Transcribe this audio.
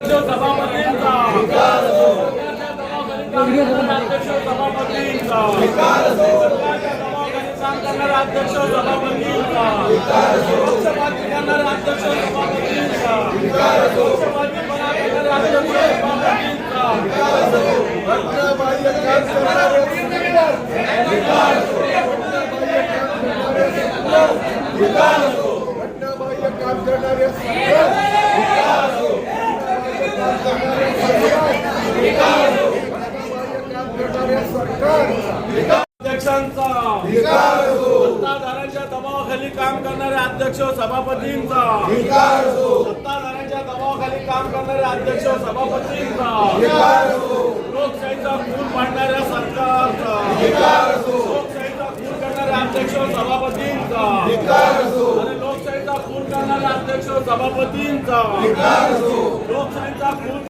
सभापतींचा अध्यक्ष सभापतींचा काम करणारा अध्यक्ष सभापतींचा पक्षपाती करणारा अध्यक्ष सभापतींचा पक्षपातीपणा करणारा अध्यक्ष अध्यक्षांचा सत्ताधाऱ्यांच्या दबावाखाली काम करणाऱ्या अध्यक्ष सभापतींचा सत्ताधाऱ्यांच्या दबावाखाली काम करणाऱ्या अध्यक्ष सभापतींचा लोकशाहीचा खून पाडणाऱ्या सरकारचा लोकशाहीचा खून करणाऱ्या अध्यक्ष सभापतींचा आणि लोकशाहीचा खून करणाऱ्या अध्यक्ष सभापतींचा लोकशाहीचा खून